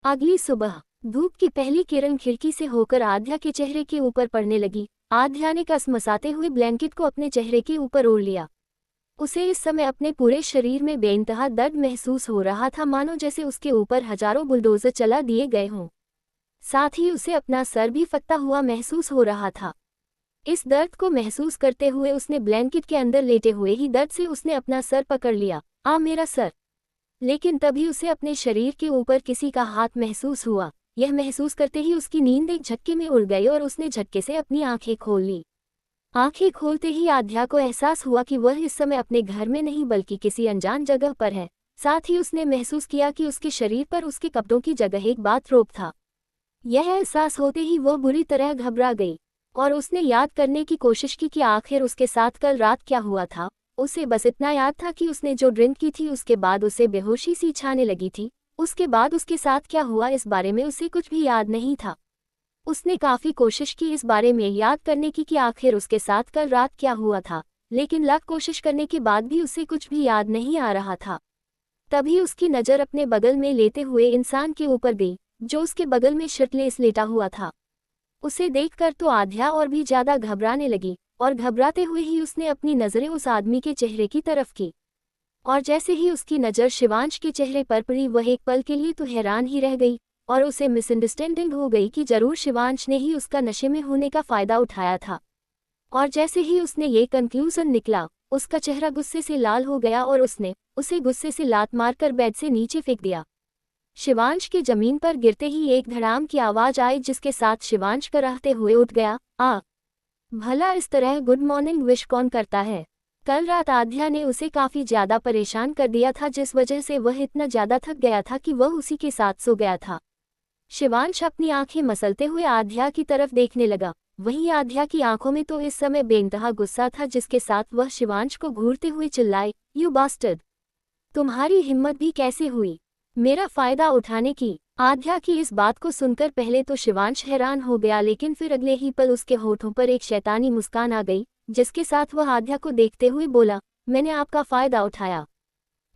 अगली सुबह धूप की पहली किरण खिड़की से होकर आध्या के चेहरे के ऊपर पड़ने लगी। आध्या ने कसमसाते हुए ब्लैंकेट को अपने चेहरे के ऊपर ओढ़ लिया। उसे इस समय अपने पूरे शरीर में बेइंतहा दर्द महसूस हो रहा था, मानो जैसे उसके ऊपर हजारों बुलडोजर चला दिए गए हों। साथ ही उसे अपना सर भी फटता हुआ महसूस हो रहा था। इस दर्द को महसूस करते हुए उसने ब्लैंकेट के अंदर लेटे हुए ही दर्द से उसने अपना सर पकड़ लिया। मेरा सर। लेकिन तभी उसे अपने शरीर के ऊपर किसी का हाथ महसूस हुआ। यह महसूस करते ही उसकी नींद एक झटके में उड़ गई और उसने झटके से अपनी आंखें खोल ली। आंखें खोलते ही आध्या को एहसास हुआ कि वह इस समय अपने घर में नहीं बल्कि किसी अनजान जगह पर है। साथ ही उसने महसूस किया कि उसके शरीर पर उसके कपड़ों की जगह एक बाथरोब था। यह एहसास होते ही वह बुरी तरह घबरा गई और उसने याद करने की कोशिश की कि आखिर उसके साथ कल रात क्या हुआ था। उसे बस इतना याद था कि उसने जो ड्रिंक की थी उसके बाद उसे बेहोशी सी छाने लगी थी। उसके बाद उसके साथ क्या हुआ इस बारे में उसे कुछ भी याद नहीं था। उसने काफ़ी कोशिश की इस बारे में याद करने की कि आखिर उसके साथ कल रात क्या हुआ था, लेकिन लाख कोशिश करने के बाद भी उसे कुछ भी याद नहीं आ रहा था। तभी उसकी नज़र अपने बगल में लेटे हुए इंसान के ऊपर गई, जो उसके बगल में शर्टलेस लेटा हुआ था। उसे देखकर तो आध्या और भी ज़्यादा घबराने लगी और घबराते हुए ही उसने अपनी नज़रें उस आदमी के चेहरे की तरफ की। और जैसे ही उसकी नज़र शिवांश के चेहरे पर पड़ी वह एक पल के लिए तो हैरान ही रह गई और उसे मिसअंडरस्टैंडिंग हो गई कि जरूर शिवांश ने ही उसका नशे में होने का फ़ायदा उठाया था। और जैसे ही उसने ये कंक्लूजन निकला, उसका चेहरा गुस्से से लाल हो गया और उसने उसे गुस्से से लात मारकर बेड से नीचे फेंक दिया। शिवांश के जमीन पर गिरते ही एक धड़ाम की आवाज़ आई, जिसके साथ शिवांश कराहते हुए उठ गया। भला इस तरह गुड मॉर्निंग विश कौन करता है? कल रात आध्या ने उसे काफ़ी ज़्यादा परेशान कर दिया था, जिस वजह से वह इतना ज़्यादा थक गया था कि वह उसी के साथ सो गया था। शिवांश अपनी आंखें मसलते हुए आध्या की तरफ देखने लगा। वहीं आध्या की आंखों में तो इस समय बेइंतहा गुस्सा था, जिसके साथ वह शिवांश को घूरते हुए चिल्लाई, यू बास्टर्ड! तुम्हारी हिम्मत भी कैसे हुई मेरा फ़ायदा उठाने की? आध्या की इस बात को सुनकर पहले तो शिवांश हैरान हो गया, लेकिन फिर अगले ही पल उसके होठों पर एक शैतानी मुस्कान आ गई, जिसके साथ वह आध्या को देखते हुए बोला, मैंने आपका फ़ायदा उठाया?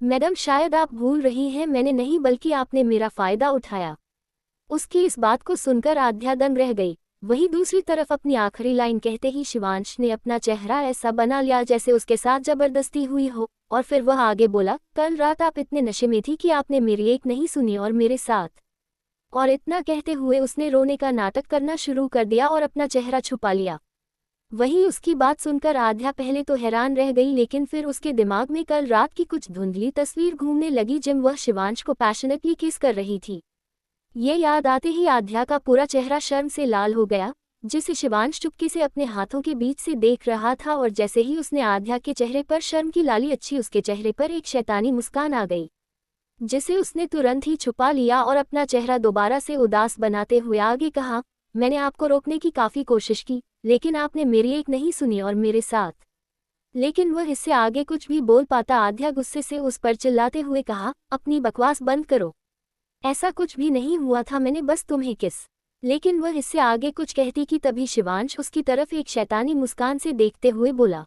मैडम, शायद आप भूल रही हैं, मैंने नहीं बल्कि आपने मेरा फ़ायदा उठाया। उसकी इस बात को सुनकर आध्या दंग रह गई। वहीं दूसरी तरफ अपनी आखिरी लाइन कहते ही शिवांश ने अपना चेहरा ऐसा बना लिया जैसे उसके साथ जबरदस्ती हुई हो, और फिर वह आगे बोला, कल रात आप इतने नशे में थी कि आपने मेरी एक नहीं सुनी और मेरे साथ। और इतना कहते हुए उसने रोने का नाटक करना शुरू कर दिया और अपना चेहरा छुपा लिया। वहीं उसकी बात सुनकर आध्या पहले तो हैरान रह गई, लेकिन फिर उसके दिमाग में कल रात की कुछ धुंधली तस्वीर घूमने लगी जिम वह शिवांश को पैशनेटली किस कर रही थी। ये याद आते ही आध्या का पूरा चेहरा शर्म से लाल हो गया, जिसे शिवांश चुपके से अपने हाथों के बीच से देख रहा था। और जैसे ही उसने आध्या के चेहरे पर शर्म की लाली अच्छी, उसके चेहरे पर एक शैतानी मुस्कान आ गई, जिसे उसने तुरंत ही छुपा लिया और अपना चेहरा दोबारा से उदास बनाते हुए आगे कहा, मैंने आपको रोकने की काफ़ी कोशिश की, लेकिन आपने मेरी एक नहीं सुनी और मेरे साथ। लेकिन वह इससे आगे कुछ भी बोल पाता। आध्या गुस्से से उस पर चिल्लाते हुए कहा, अपनी बकवास बंद करो, ऐसा कुछ भी नहीं हुआ था, मैंने बस तुम्हें किस। लेकिन वह इससे आगे कुछ कहती कि तभी शिवांश उसकी तरफ एक शैतानी मुस्कान से देखते हुए बोला,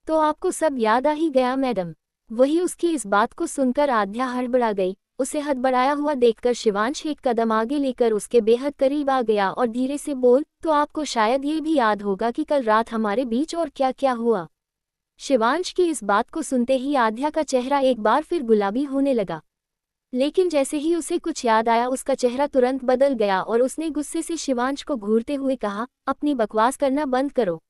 तो आपको सब याद आ ही गया मैडम। वही उसकी इस बात को सुनकर आध्या हड़बड़ा गई। उसे हड़बड़ाया हुआ देखकर शिवांश एक कदम आगे लेकर उसके बेहद करीब आ गया और धीरे से बोल, तो आपको शायद ये भी याद होगा कि कल रात हमारे बीच और क्या क्या हुआ। शिवांश की इस बात को सुनते ही आध्या का चेहरा एक बार फिर गुलाबी होने लगा, लेकिन जैसे ही उसे कुछ याद आया उसका चेहरा तुरंत बदल गया और उसने गुस्से से शिवांश को घूरते हुए कहा, अपनी बकवास करना बंद करो।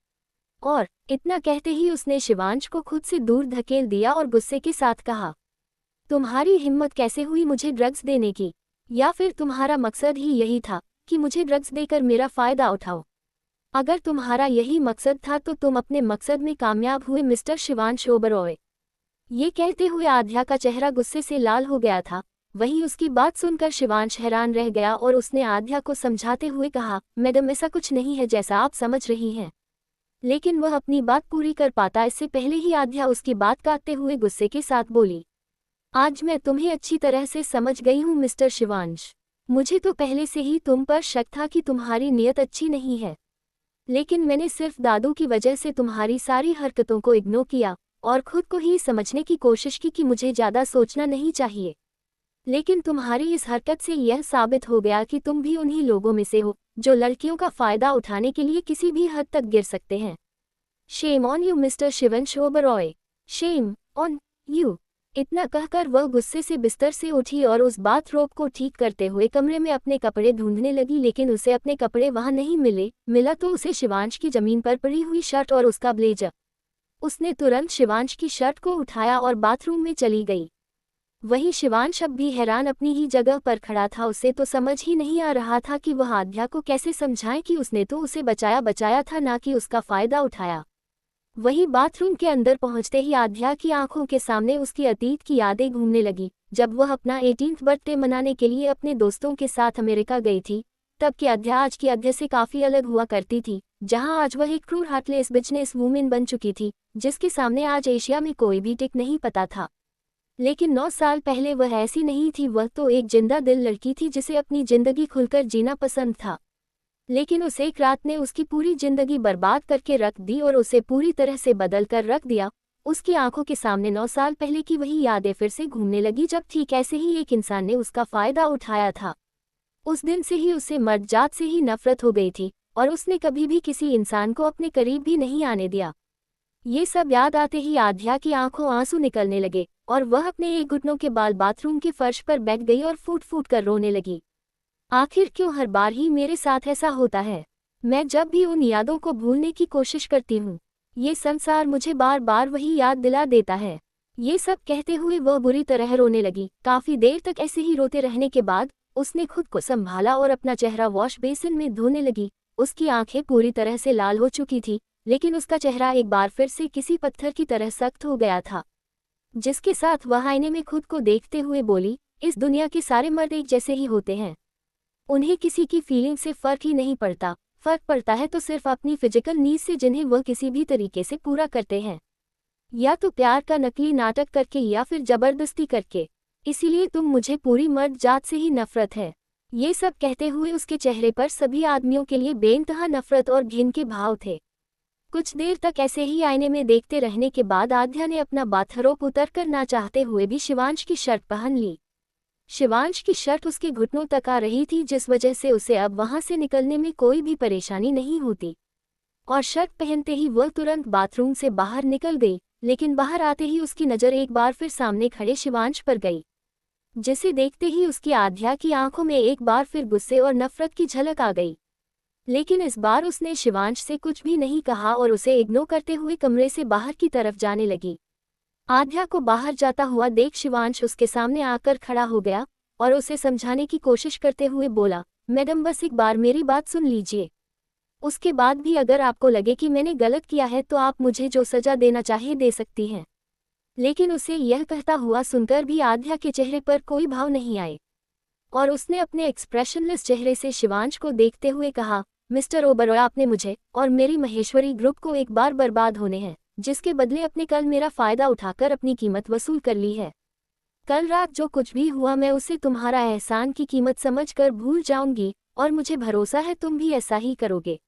और इतना कहते ही उसने शिवांश को खुद से दूर धकेल दिया और गुस्से के साथ कहा, तुम्हारी हिम्मत कैसे हुई मुझे ड्रग्स देने की? या फिर तुम्हारा मकसद ही यही था कि मुझे ड्रग्स देकर मेरा फ़ायदा उठाओ? अगर तुम्हारा यही मकसद था तो तुम अपने मकसद में कामयाब हुए मिस्टर शिवांश ओबरॉय। ये कहते हुए आध्या का चेहरा गुस्से से लाल हो गया था। वहीं उसकी बात सुनकर शिवांश हैरान रह गया और उसने आध्या को समझाते हुए कहा, मैडम, ऐसा कुछ नहीं है जैसा आप समझ रही हैं। लेकिन वह अपनी बात पूरी कर पाता इससे पहले ही आध्या उसकी बात काटते हुए गुस्से के साथ बोली, आज मैं तुम्हें अच्छी तरह से समझ गई हूँ मिस्टर शिवांश। मुझे तो पहले से ही तुम पर शक था कि तुम्हारी नीयत अच्छी नहीं है, लेकिन मैंने सिर्फ दादू की वजह से तुम्हारी सारी हरकतों को इग्नोर किया और खुद को ही समझने की कोशिश की कि मुझे ज़्यादा सोचना नहीं चाहिए। लेकिन तुम्हारी इस हरकत से यह साबित हो गया कि तुम भी उन्हीं लोगों में से हो जो लड़कियों का फायदा उठाने के लिए किसी भी हद तक गिर सकते हैं। Shame on you mister Shivansh Oberoi, shame on you. इतना कहकर वह गुस्से से बिस्तर से उठी और उस बाथरोब को ठीक करते हुए कमरे में अपने कपड़े ढूंढने लगी, लेकिन उसे अपने कपड़े वहां नहीं मिला तो उसे शिवांश की जमीन पर पड़ी हुई शर्ट और उसका ब्लेजर। उसने तुरंत शिवांश की शर्ट को उठाया और बाथरूम में चली गई। वहीं शिवांश अब भी हैरान अपनी ही जगह पर खड़ा था। उसे तो समझ ही नहीं आ रहा था कि वह आध्या को कैसे समझाए कि उसने तो उसे बचाया था, ना कि उसका फायदा उठाया। वहीं बाथरूम के अंदर पहुंचते ही आध्या की आंखों के सामने उसकी अतीत की यादें घूमने लगी, जब वह अपना 18th बर्थडे मनाने के लिए अपने दोस्तों के साथ अमेरिका गई थी। तब की आध्या आज की आध्या से काफी अलग हुआ करती थी, जहां आज वह एक क्रूर हार्टलेस बिजनेस वूमेन बन चुकी थी, जिसके सामने आज एशिया में कोई भी टिक नहीं पता था। लेकिन 9 साल पहले वह ऐसी नहीं थी। वह तो एक जिंदा दिल लड़की थी जिसे अपनी जिंदगी खुलकर जीना पसंद था। लेकिन उस एक रात ने उसकी पूरी जिंदगी बर्बाद करके रख दी और उसे पूरी तरह से बदल कर रख दिया। उसकी आंखों के सामने 9 साल पहले की वही यादें फिर से घूमने लगी, जब ठीक ऐसे ही एक इंसान ने उसका फायदा उठाया था। उस दिन से ही उसे मर्द जात से ही नफरत हो गई थी और उसने कभी भी किसी इंसान को अपने करीब भी नहीं आने दिया। ये सब याद आते ही आध्या की आंखों आंसू निकलने लगे और वह अपने एक घुटनों के बाल बाथरूम के फर्श पर बैठ गई और फूट फूट कर रोने लगी। आखिर क्यों हर बार ही मेरे साथ ऐसा होता है? मैं जब भी उन यादों को भूलने की कोशिश करती हूँ, ये संसार मुझे बार बार वही याद दिला देता है। ये सब कहते हुए वह बुरी तरह रोने लगी। काफी देर तक ऐसे ही रोते रहने के बाद उसने खुद को संभाला और अपना चेहरा वॉश बेसिन में धोने लगी। उसकी आंखें पूरी तरह से लाल हो चुकी थी, लेकिन उसका चेहरा एक बार फिर से किसी पत्थर की तरह सख्त हो गया था, जिसके साथ वह आईने में खुद को देखते हुए बोली, इस दुनिया के सारे मर्द एक जैसे ही होते हैं। उन्हें किसी की फीलिंग से फर्क ही नहीं पड़ता। फर्क पड़ता है तो सिर्फ अपनी फिजिकल नीड से, जिन्हें वह किसी भी तरीके से पूरा करते हैं, या तो प्यार का नकली नाटक करके या फिर जबरदस्ती करके। इसीलिए तुम मुझे पूरी मर्द जात से ही नफरत है। ये सब कहते हुए उसके चेहरे पर सभी आदमियों के लिए बेइंतहा नफरत और घिन के भाव थे। कुछ देर तक ऐसे ही आईने में देखते रहने के बाद आध्या ने अपना बाथरोब उतर कर ना चाहते हुए भी शिवांश की शर्ट पहन ली। शिवांश की शर्ट उसके घुटनों तक आ रही थी, जिस वजह से उसे अब वहां से निकलने में कोई भी परेशानी नहीं होती। और शर्ट पहनते ही वह तुरंत बाथरूम से बाहर निकल गई, लेकिन बाहर आते ही उसकी नज़र एक बार फिर सामने खड़े शिवांश पर गई, जिसे देखते ही उसकी आध्या की आंखों में एक बार फिर गुस्से और नफरत की झलक आ गई। लेकिन इस बार उसने शिवांश से कुछ भी नहीं कहा और उसे इग्नोर करते हुए कमरे से बाहर की तरफ जाने लगी। आध्या को बाहर जाता हुआ देख शिवांश उसके सामने आकर खड़ा हो गया और उसे समझाने की कोशिश करते हुए बोला, मैडम बस एक बार मेरी बात सुन लीजिए। उसके बाद भी अगर आपको लगे कि मैंने गलत किया है तो आप मुझे जो सजा देना चाहे दे सकती हैं। लेकिन उसे यह कहता हुआ सुनकर भी आध्या के चेहरे पर कोई भाव नहीं आए और उसने अपने एक्सप्रेशनलेस चेहरे से शिवांश को देखते हुए कहा, मिस्टर ओबरॉय, आपने मुझे और मेरी महेश्वरी ग्रुप को एक बार बर्बाद होने हैं, जिसके बदले अपने कल मेरा फायदा उठाकर अपनी कीमत वसूल कर ली है। कल रात जो कुछ भी हुआ मैं उसे तुम्हारा एहसान की कीमत समझकर भूल जाऊंगी और मुझे भरोसा है तुम भी ऐसा ही करोगे।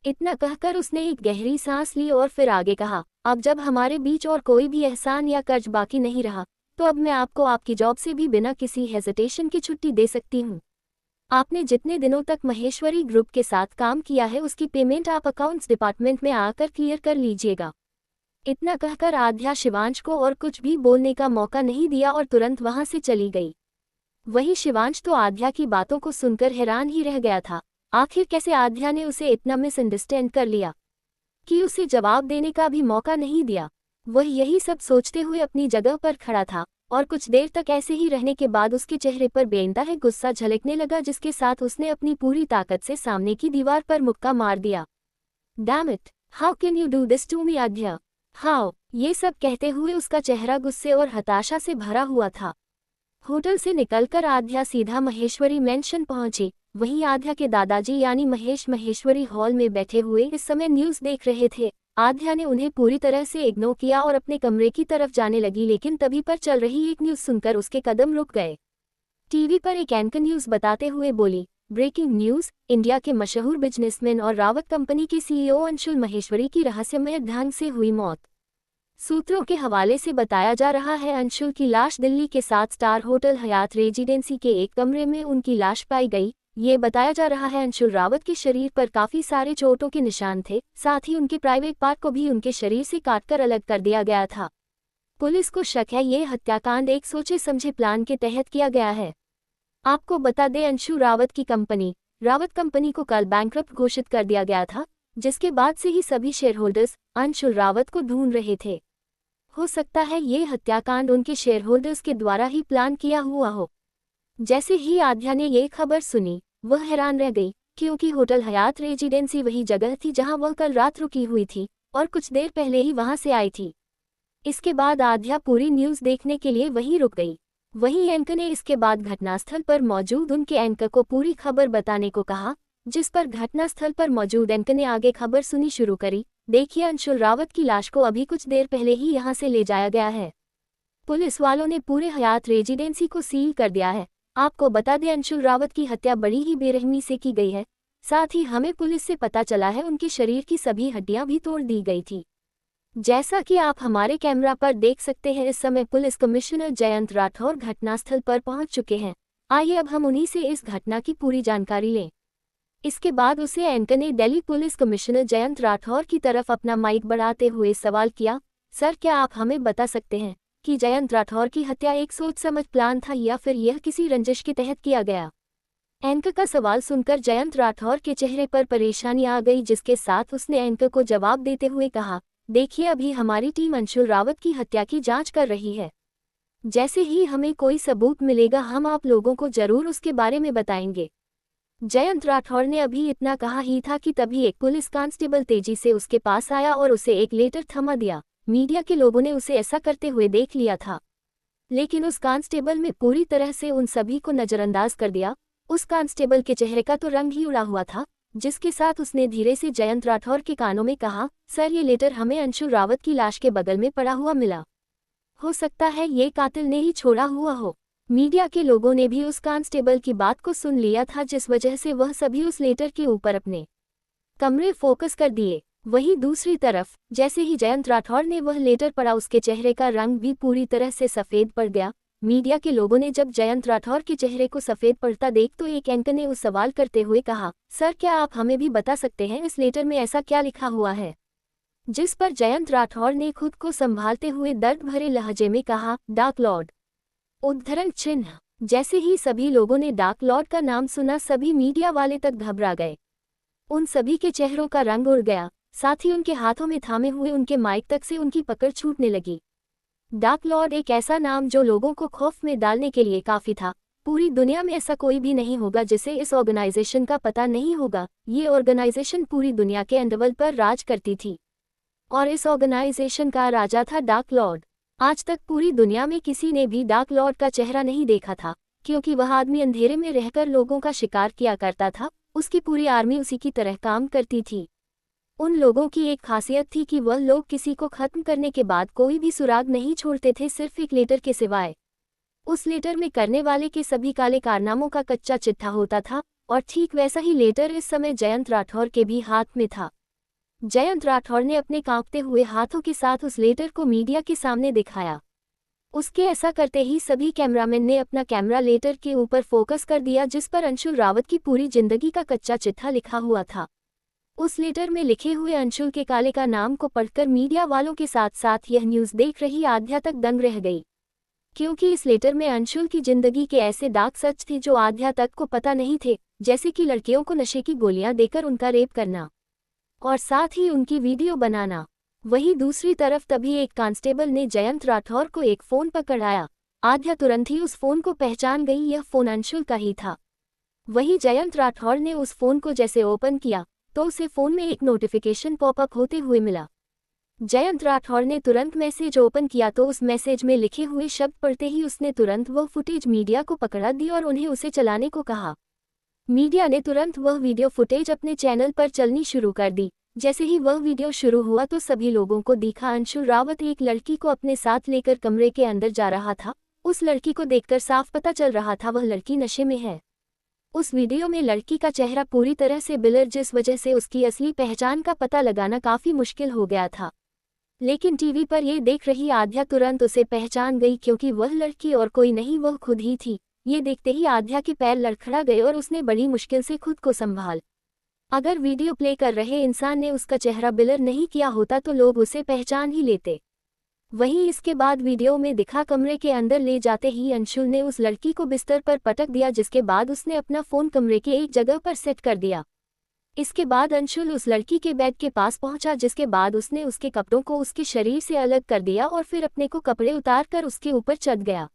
इतना कहकर उसने एक गहरी सांस ली और फिर आगे कहा, अब जब हमारे बीच और कोई भी एहसान या कर्ज बाकी नहीं रहा तो अब मैं आपको आपकी जॉब से भी बिना किसी हेजिटेशन की छुट्टी दे सकती हूँ। आपने जितने दिनों तक महेश्वरी ग्रुप के साथ काम किया है उसकी पेमेंट आप अकाउंट्स डिपार्टमेंट में आकर क्लियर कर लीजिएगा। इतना कहकर आध्या शिवांश को और कुछ भी बोलने का मौका नहीं दिया और तुरंत वहां से चली गई। वहीं शिवांश तो आध्या की बातों को सुनकर हैरान ही रह गया था। आखिर कैसे आध्या ने उसे इतना मिसअंडरस्टैंड कर लिया कि उसे जवाब देने का भी मौका नहीं दिया। वह यही सब सोचते हुए अपनी जगह पर खड़ा था और कुछ देर तक ऐसे ही रहने के बाद उसके चेहरे पर बेइंतहा गुस्सा झलकने लगा, जिसके साथ उसने अपनी पूरी ताकत से सामने की दीवार पर मुक्का मार दिया। Damn it, how can you do this to me Aadhya, how. ये सब कहते हुए उसका चेहरा गुस्से और हताशा से भरा हुआ था। होटल से निकलकर आध्या सीधा महेश्वरी मेंशन पहुंची। वहीं आध्या के दादाजी यानी महेश महेश्वरी हॉल में बैठे हुए इस समय न्यूज़ देख रहे थे। आध्या ने उन्हें पूरी तरह से इग्नोर किया और अपने कमरे की तरफ जाने लगी, लेकिन तभी पर चल रही एक न्यूज़ सुनकर उसके कदम रुक गए। टीवी पर एक एंकर न्यूज़ बताते हुए बोली, ब्रेकिंग न्यूज़, इंडिया के मशहूर बिजनेसमैन और रावत कंपनी के सीईओ अंशुल महेश्वरी की रहस्यमय ढंग से हुई मौत। सूत्रों के हवाले से बताया जा रहा है अंशुल की लाश दिल्ली के 7 स्टार होटल हयात रेजिडेंसी के एक कमरे में उनकी लाश पाई गई। ये बताया जा रहा है अंशुल रावत के शरीर पर काफी सारे चोटों के निशान थे, साथ ही उनके प्राइवेट पार्ट को भी उनके शरीर से काटकर अलग कर दिया गया था। पुलिस को शक है ये हत्याकांड एक सोचे समझे प्लान के तहत किया गया है। आपको बता दें अंशु रावत की कंपनी रावत कंपनी को कल बैंकरप्ट घोषित कर दिया गया था, जिसके बाद से ही सभी शेयरहोल्डर्स अंशुल रावत को ढूंढ रहे थे। हो सकता है ये हत्याकांड उनके शेयरहोल्डर्स के द्वारा ही प्लान किया हुआ हो। जैसे ही आध्या ने ये खबर सुनी वह हैरान रह गई, क्योंकि होटल हयात रेजिडेंसी वही जगह थी जहां वह कल रात रुकी हुई थी और कुछ देर पहले ही वहां से आई थी। इसके बाद आध्या पूरी न्यूज़ देखने के लिए वहीं रुक गई। वहीं एंकर ने इसके बाद घटनास्थल पर मौजूद उनके एंकर को पूरी खबर बताने को कहा, जिस पर घटनास्थल पर मौजूद एंकर ने आगे खबर सुनी शुरू करी। देखिए, अंशुल रावत की लाश को अभी कुछ देर पहले ही यहां से ले जाया गया है। पुलिस वालों ने पूरे हयात रेजिडेंसी को सील कर दिया है। आपको बता दें अंशुल रावत की हत्या बड़ी ही बेरहमी से की गई है। साथ ही हमें पुलिस से पता चला है उनके शरीर की सभी हड्डियां भी तोड़ दी गई थी। जैसा कि आप हमारे कैमरा पर देख सकते हैं, इस समय पुलिस कमिश्नर जयंत राठौर घटनास्थल पर पहुंच चुके हैं। आइए अब हम उन्हीं से इस घटना की पूरी जानकारी लें। इसके बाद उसे एंकर ने दिल्ली पुलिस कमिश्नर जयंत राठौर की तरफ अपना माइक बढ़ाते हुए सवाल किया, सर क्या आप हमें बता सकते हैं कि जयंत राठौर की हत्या एक सोच समझ प्लान था या फिर यह किसी रंजिश के तहत किया गया? एंकर का सवाल सुनकर जयंत राठौर के चेहरे पर परेशानी आ गई, जिसके साथ उसने एंकर को जवाब देते हुए कहा, देखिए अभी हमारी टीम अंशुल रावत की हत्या की जांच कर रही है। जैसे ही हमें कोई सबूत मिलेगा हम आप लोगों को जरूर उसके बारे में बताएंगे। जयंत राठौर ने अभी इतना कहा ही था कि तभी एक पुलिस कांस्टेबल तेजी से उसके पास आया और उसे एक लेटर थमा दिया। मीडिया के लोगों ने उसे ऐसा करते हुए देख लिया था, लेकिन उस कांस्टेबल ने पूरी तरह से उन सभी को नजरअंदाज कर दिया। उस कांस्टेबल के चेहरे का तो रंग ही उड़ा हुआ था, जिसके साथ उसने धीरे से जयंत राठौर के कानों में कहा, सर ये लेटर हमें अंशुल रावत की लाश के बगल में पड़ा हुआ मिला। हो सकता है ये कातिल ने ही छोड़ा हुआ हो। मीडिया के लोगों ने भी उस कांस्टेबल की बात को सुन लिया था, जिस वजह से वह सभी उस लेटर के ऊपर अपने कमरे फोकस कर दिए। वहीं दूसरी तरफ जैसे ही जयंत राठौर ने वह लेटर पढ़ा, उसके चेहरे का रंग भी पूरी तरह से सफ़ेद पड़ गया। मीडिया के लोगों ने जब जयंत राठौर के चेहरे को सफ़ेद पड़ता देख तो एक एंकर ने उस सवाल करते हुए कहा, सर क्या आप हमें भी बता सकते हैं इस लेटर में ऐसा क्या लिखा हुआ है? जिस पर जयंत राठौर ने खुद को संभालते हुए दर्द भरे लहजे में कहा, डार्क लॉर्ड उद्धरण चिन्ह। जैसे ही सभी लोगों ने डार्क लॉर्ड का नाम सुना, सभी मीडिया वाले तक घबरा गए। उन सभी के चेहरों का रंग उड़ गया, साथ ही उनके हाथों में थामे हुए उनके माइक तक से उनकी पकड़ छूटने लगी। डार्क लॉर्ड एक ऐसा नाम जो लोगों को खौफ में डालने के लिए काफ़ी था। पूरी दुनिया में ऐसा कोई भी नहीं होगा जिसे इस ऑर्गेनाइजेशन का पता नहीं होगा। ये ऑर्गेनाइजेशन पूरी दुनिया के अंडरवर्ल्ड पर राज करती थी और इस ऑर्गेनाइजेशन का राजा था डार्क लॉर्ड। आज तक पूरी दुनिया में किसी ने भी डार्क लॉर्ड का चेहरा नहीं देखा था, क्योंकि वह आदमी अंधेरे में रहकर लोगों का शिकार किया करता था। उसकी पूरी आर्मी उसी की तरह काम करती थी। उन लोगों की एक खासियत थी कि वह लोग किसी को खत्म करने के बाद कोई भी सुराग नहीं छोड़ते थे, सिर्फ एक लेटर के सिवाय। उस लेटर में करने वाले के सभी काले कारनामों का कच्चा चिट्ठा होता था, और ठीक वैसा ही लेटर इस समय जयंत राठौर के भी हाथ में था। जयंत राठौर ने अपने कांपते हुए हाथों के साथ उस लेटर को मीडिया के सामने दिखाया। उसके ऐसा करते ही सभी कैमरामैन ने अपना कैमरा लेटर के ऊपर फोकस कर दिया, जिस पर अंशुल रावत की पूरी जिंदगी का कच्चा चिट्ठा लिखा हुआ था। उस लेटर में लिखे हुए अंशुल के काले का नाम को पढ़कर मीडिया वालों के साथ साथ यह न्यूज़ देख रही आध्या तक दंग रह गई, क्योंकि इस लेटर में अंशुल की जिंदगी के ऐसे डार्क सच थे जो आध्या तक को पता नहीं थे, जैसे कि लड़कियों को नशे की गोलियां देकर उनका रेप करना और साथ ही उनकी वीडियो बनाना। वहीं दूसरी तरफ तभी एक कांस्टेबल ने जयंत राठौर को एक फ़ोन पकड़ाया। आध्या तुरंत ही उस फ़ोन को पहचान गई, यह फ़ोन अंशुल का ही था। वहीं जयंत राठौर ने उस फ़ोन को जैसे ओपन किया तो उसे फ़ोन में एक नोटिफिकेशन पॉपअप होते हुए मिला। जयंत राठौर ने तुरंत मैसेज ओपन किया तो उस मैसेज में लिखे हुए शब्द पढ़ते ही उसने तुरंत वह फुटेज मीडिया को पकड़ा दी और उन्हें उसे चलाने को कहा। मीडिया ने तुरंत वह वीडियो फुटेज अपने चैनल पर चलनी शुरू कर दी। जैसे ही वह वीडियो शुरू हुआ तो सभी लोगों को दिखा अंशुल रावत एक लड़की को अपने साथ लेकर कमरे के अंदर जा रहा था। उस लड़की को देखकर साफ पता चल रहा था वह लड़की नशे में है। उस वीडियो में लड़की का चेहरा पूरी तरह से ब्लर, जिस वजह से उसकी असली पहचान का पता लगाना काफ़ी मुश्किल हो गया था। लेकिन टीवी पर ये देख रही आध्या तुरंत उसे पहचान गई क्योंकि वह लड़की और कोई नहीं वह खुद ही थी। ये देखते ही आध्या के पैर लड़खड़ा गए और उसने बड़ी मुश्किल से खुद को संभाल। अगर वीडियो प्ले कर रहे इंसान ने उसका चेहरा ब्लर नहीं किया होता तो लोग उसे पहचान ही लेते। वहीं इसके बाद वीडियो में दिखा कमरे के अंदर ले जाते ही अंशुल ने उस लड़की को बिस्तर पर पटक दिया, जिसके बाद उसने अपना फ़ोन कमरे के एक जगह पर सेट कर दिया। इसके बाद अंशुल उस लड़की के बेड के पास पहुंचा, जिसके बाद उसने उसके कपड़ों को उसके शरीर से अलग कर दिया और फिर अपने को कपड़े उतार कर उसके ऊपर चढ़ गया।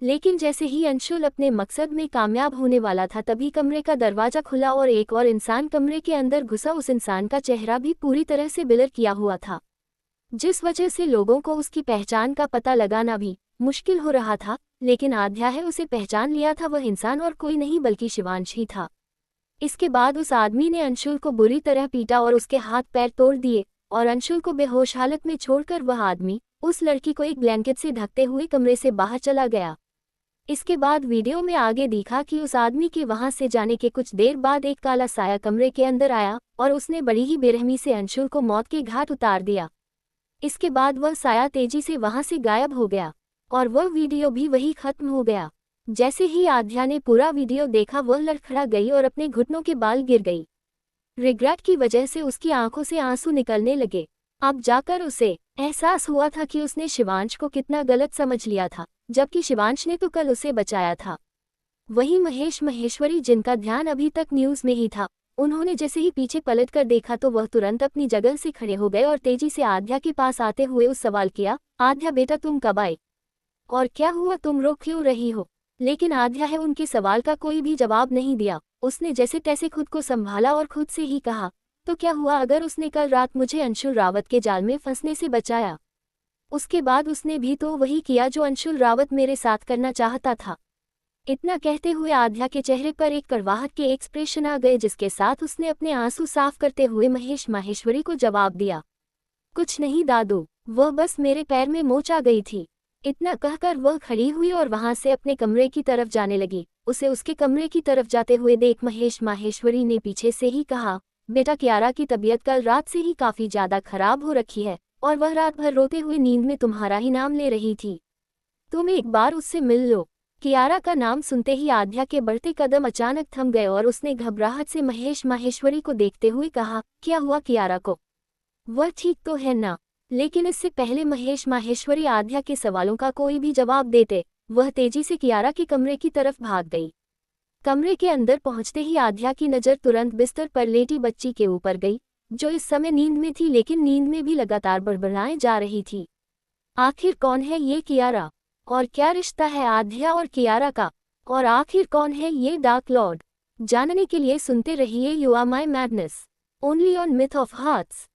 लेकिन जैसे ही अंशुल अपने मकसद में कामयाब होने वाला था तभी कमरे का दरवाज़ा खुला और एक और इंसान कमरे के अंदर घुसा। उस इंसान का चेहरा भी पूरी तरह से ब्लर किया हुआ था, जिस वजह से लोगों को उसकी पहचान का पता लगाना भी मुश्किल हो रहा था। लेकिन आध्या है उसे पहचान लिया था, वह इंसान और कोई नहीं बल्कि शिवांश ही था। इसके बाद उस आदमी ने अंशुल को बुरी तरह पीटा और उसके हाथ पैर तोड़ दिए और अंशुल को बेहोश हालत में छोड़कर वह आदमी उस लड़की को एक ब्लैंकेट से ढकते हुए कमरे से बाहर चला गया। इसके बाद वीडियो में आगे दिखा कि उस आदमी के वहां से जाने के कुछ देर बाद एक काला साया कमरे के अंदर आया और उसने बड़ी ही बेरहमी से अंशुल को मौत के घाट उतार दिया। इसके बाद वह साया तेजी से वहां से गायब हो गया और वह वीडियो भी वही खत्म हो गया। जैसे ही आध्या ने पूरा वीडियो देखा वह लड़खड़ा गई और अपने घुटनों के बाल गिर गई। रिग्रेट की वजह से उसकी आंखों से आंसू निकलने लगे। अब जाकर उसे एहसास हुआ था कि उसने शिवांश को कितना गलत समझ लिया था, जबकि शिवांश ने तो कल उसे बचाया था। वहीं महेश महेश्वरी, जिनका ध्यान अभी तक न्यूज़ में ही था, उन्होंने जैसे ही पीछे पलट कर देखा तो वह तुरंत अपनी जगह से खड़े हो गए और तेजी से आध्या के पास आते हुए उस सवाल किया, आध्या बेटा तुम कब आए और क्या हुआ, तुम रो क्यों रही हो? लेकिन आध्या है उनके सवाल का कोई भी जवाब नहीं दिया। उसने जैसे तैसे खुद को संभाला और खुद से ही कहा, तो क्या हुआ अगर उसने कल रात मुझे अंशुल रावत के जाल में फंसने से बचाया? उसके बाद उसने भी तो वही किया जो अंशुल रावत मेरे साथ करना चाहता था। इतना कहते हुए आध्या के चेहरे पर एक कड़वाहट के एक्सप्रेशन आ गए, जिसके साथ उसने अपने आंसू साफ करते हुए महेश माहेश्वरी को जवाब दिया, कुछ नहीं दादू, वह बस मेरे पैर में मोच आ गई थी। इतना कहकर वह खड़ी हुई और वहां से अपने कमरे की तरफ जाने लगी। उसे उसके कमरे की तरफ जाते हुए देख महेश माहेश्वरी ने पीछे से ही कहा, बेटा कियारा की तबीयत कल रात से ही काफी ज्यादा खराब हो रखी है और वह रात भर रोते हुए नींद में तुम्हारा ही नाम ले रही थी। तुम एक बार उससे मिल लो। कियारा का नाम सुनते ही आध्या के बढ़ते कदम अचानक थम गए और उसने घबराहट से महेश माहेश्वरी को देखते हुए कहा, क्या हुआ कियारा को? वह ठीक तो है ना? लेकिन इससे पहले महेश माहेश्वरी आध्या के सवालों का कोई भी जवाब देते, वह तेजी से कियारा के कमरे की तरफ भाग गई। कमरे के अंदर पहुंचते ही आध्या की नज़र तुरंत बिस्तर पर लेटी बच्ची के ऊपर गई, जो इस समय नींद में थी लेकिन नींद में भी लगातार बड़बड़ाए जा रही थी। आखिर कौन है ये कियारा और क्या रिश्ता है आध्या और कियारा का, और आखिर कौन है ये डार्क लॉर्ड? जानने के लिए सुनते रहिए you are my madness, only on myth of hearts.